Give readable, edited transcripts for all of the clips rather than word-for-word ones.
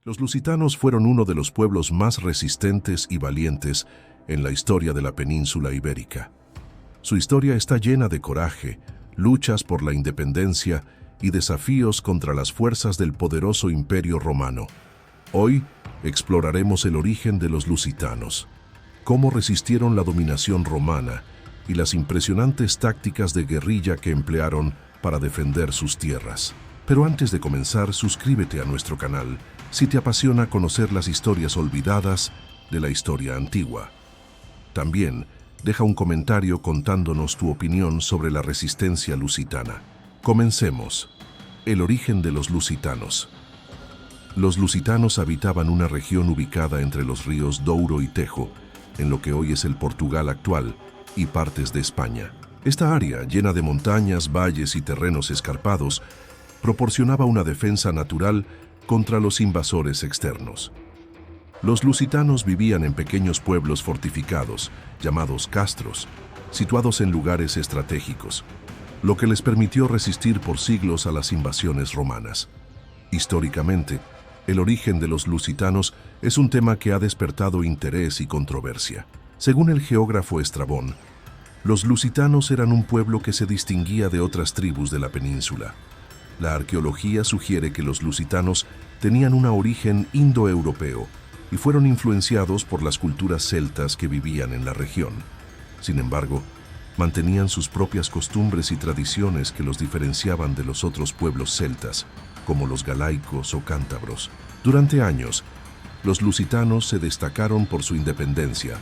Los lusitanos fueron uno de los pueblos más resistentes y valientes en la historia de la península ibérica. Su historia está llena de coraje, luchas por la independencia y desafíos contra las fuerzas del poderoso Imperio Romano. Hoy exploraremos el origen de los lusitanos, cómo resistieron la dominación romana y las impresionantes tácticas de guerrilla que emplearon para defender sus tierras. Pero antes de comenzar, suscríbete a nuestro canal si te apasiona conocer las historias olvidadas de la historia antigua. También deja un comentario contándonos tu opinión sobre la resistencia lusitana. Comencemos. El origen de los lusitanos. Los lusitanos habitaban una región ubicada entre los ríos Douro y Tejo, en lo que hoy es el Portugal actual, y partes de España. Esta área, llena de montañas, valles y terrenos escarpados, proporcionaba una defensa natural contra los invasores externos. Los lusitanos vivían en pequeños pueblos fortificados, llamados castros, situados en lugares estratégicos, lo que les permitió resistir por siglos a las invasiones romanas. Históricamente, el origen de los lusitanos es un tema que ha despertado interés y controversia. Según el geógrafo Estrabón, los lusitanos eran un pueblo que se distinguía de otras tribus de la península. La arqueología sugiere que los lusitanos tenían un origen indoeuropeo y fueron influenciados por las culturas celtas que vivían en la región. Sin embargo, mantenían sus propias costumbres y tradiciones que los diferenciaban de los otros pueblos celtas, como los galaicos o cántabros. Durante años, los lusitanos se destacaron por su independencia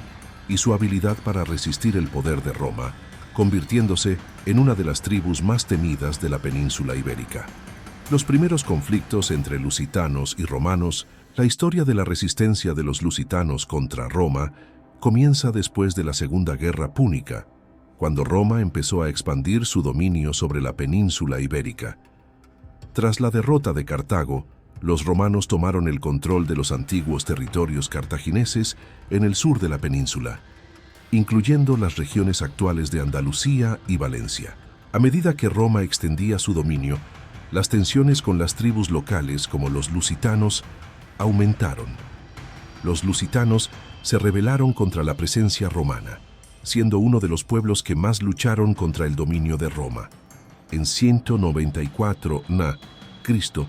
y su habilidad para resistir el poder de Roma, convirtiéndose en una de las tribus más temidas de la península ibérica. Los primeros conflictos entre lusitanos y romanos. La historia de la resistencia de los lusitanos contra Roma comienza después de la Segunda Guerra Púnica, cuando Roma empezó a expandir su dominio sobre la península ibérica. Tras la derrota de Cartago, los romanos tomaron el control de los antiguos territorios cartagineses en el sur de la península, incluyendo las regiones actuales de Andalucía y Valencia. A medida que Roma extendía su dominio, las tensiones con las tribus locales como los lusitanos aumentaron. Los lusitanos se rebelaron contra la presencia romana, siendo uno de los pueblos que más lucharon contra el dominio de Roma. En 194 n.Cr.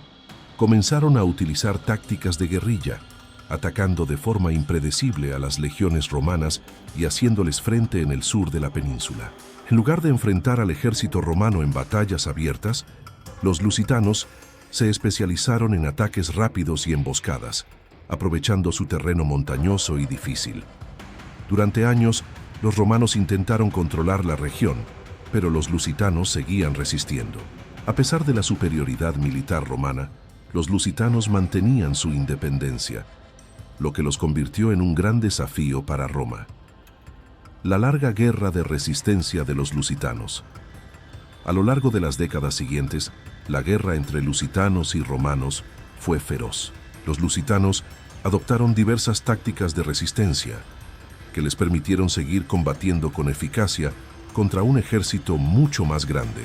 comenzaron a utilizar tácticas de guerrilla, atacando de forma impredecible a las legiones romanas y haciéndoles frente en el sur de la península. En lugar de enfrentar al ejército romano en batallas abiertas, los lusitanos se especializaron en ataques rápidos y emboscadas, aprovechando su terreno montañoso y difícil. Durante años, los romanos intentaron controlar la región, pero los lusitanos seguían resistiendo. A pesar de la superioridad militar romana, los lusitanos mantenían su independencia, lo que los convirtió en un gran desafío para Roma. La larga guerra de resistencia de los lusitanos. A lo largo de las décadas siguientes, la guerra entre lusitanos y romanos fue feroz. Los lusitanos adoptaron diversas tácticas de resistencia que les permitieron seguir combatiendo con eficacia contra un ejército mucho más grande.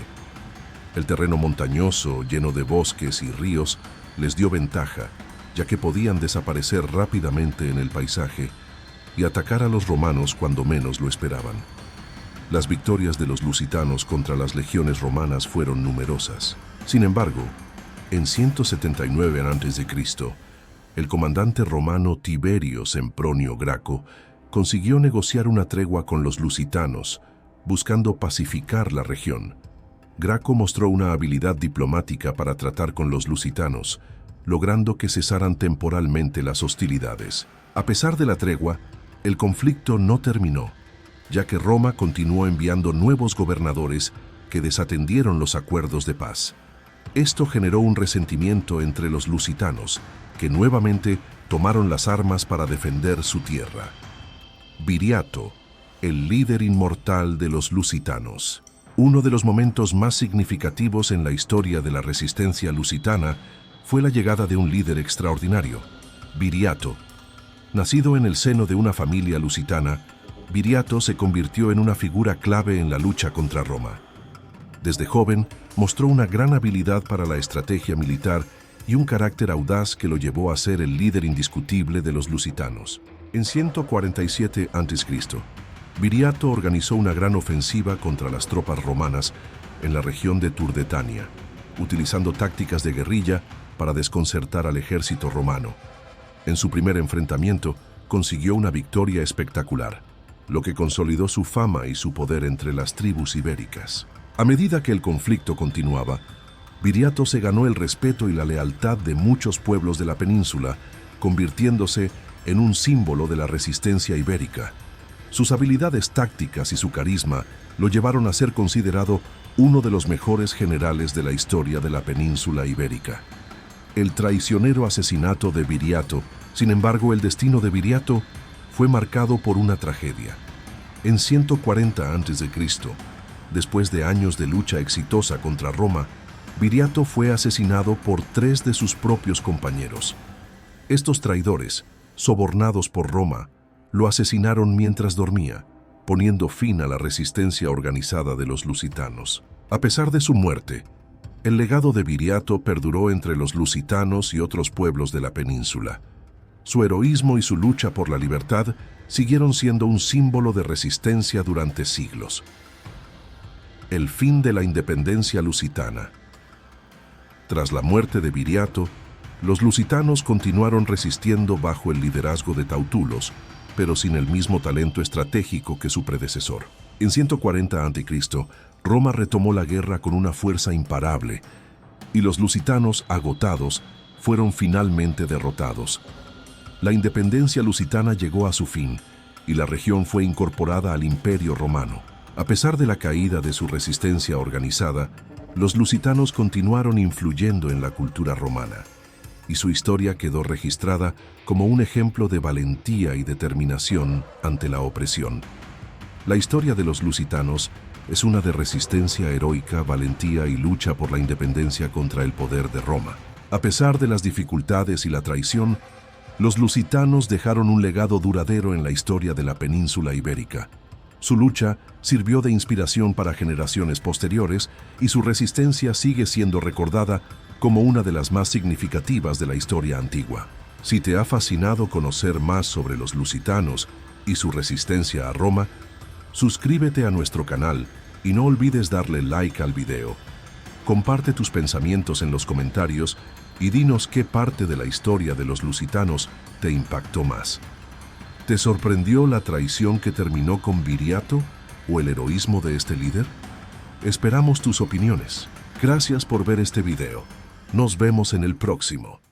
El terreno montañoso, lleno de bosques y ríos, les dio ventaja, ya que podían desaparecer rápidamente en el paisaje y atacar a los romanos cuando menos lo esperaban. Las victorias de los lusitanos contra las legiones romanas fueron numerosas. Sin embargo, en 179 a.C., el comandante romano Tiberio Sempronio Graco consiguió negociar una tregua con los lusitanos, buscando pacificar la región. Graco mostró una habilidad diplomática para tratar con los lusitanos, logrando que cesaran temporalmente las hostilidades. A pesar de la tregua, el conflicto no terminó, ya que Roma continuó enviando nuevos gobernadores que desatendieron los acuerdos de paz. Esto generó un resentimiento entre los lusitanos, que nuevamente tomaron las armas para defender su tierra. Viriato, el líder inmortal de los lusitanos. Uno de los momentos más significativos en la historia de la resistencia lusitana fue la llegada de un líder extraordinario, Viriato. Nacido en el seno de una familia lusitana, Viriato se convirtió en una figura clave en la lucha contra Roma. Desde joven, mostró una gran habilidad para la estrategia militar y un carácter audaz que lo llevó a ser el líder indiscutible de los lusitanos. En 147 a.C., Viriato organizó una gran ofensiva contra las tropas romanas en la región de Turdetania, utilizando tácticas de guerrilla para desconcertar al ejército romano. En su primer enfrentamiento, consiguió una victoria espectacular, lo que consolidó su fama y su poder entre las tribus ibéricas. A medida que el conflicto continuaba, Viriato se ganó el respeto y la lealtad de muchos pueblos de la península, convirtiéndose en un símbolo de la resistencia ibérica. Sus habilidades tácticas y su carisma lo llevaron a ser considerado uno de los mejores generales de la historia de la península ibérica. El traicionero asesinato de Viriato. Sin embargo, el destino de Viriato fue marcado por una tragedia. En 140 a.C., después de años de lucha exitosa contra Roma, Viriato fue asesinado por 3 de sus propios compañeros. Estos traidores, sobornados por Roma, lo asesinaron mientras dormía, poniendo fin a la resistencia organizada de los lusitanos. A pesar de su muerte, el legado de Viriato perduró entre los lusitanos y otros pueblos de la península. Su heroísmo y su lucha por la libertad siguieron siendo un símbolo de resistencia durante siglos. El fin de la independencia lusitana. Tras la muerte de Viriato, los lusitanos continuaron resistiendo bajo el liderazgo de Tautulos, pero sin el mismo talento estratégico que su predecesor. En 140 a.C., Roma retomó la guerra con una fuerza imparable, y los lusitanos, agotados, fueron finalmente derrotados. La independencia lusitana llegó a su fin, y la región fue incorporada al Imperio Romano. A pesar de la caída de su resistencia organizada, los lusitanos continuaron influyendo en la cultura romana, y su historia quedó registrada como un ejemplo de valentía y determinación ante la opresión. La historia de los lusitanos es una de resistencia heroica, valentía y lucha por la independencia contra el poder de Roma. A pesar de las dificultades y la traición, los lusitanos dejaron un legado duradero en la historia de la península ibérica. Su lucha sirvió de inspiración para generaciones posteriores y su resistencia sigue siendo recordada como una de las más significativas de la historia antigua. Si te ha fascinado conocer más sobre los lusitanos y su resistencia a Roma, suscríbete a nuestro canal y no olvides darle like al video. Comparte tus pensamientos en los comentarios y dinos qué parte de la historia de los lusitanos te impactó más. ¿Te sorprendió la traición que terminó con Viriato o el heroísmo de este líder? Esperamos tus opiniones. Gracias por ver este video. Nos vemos en el próximo.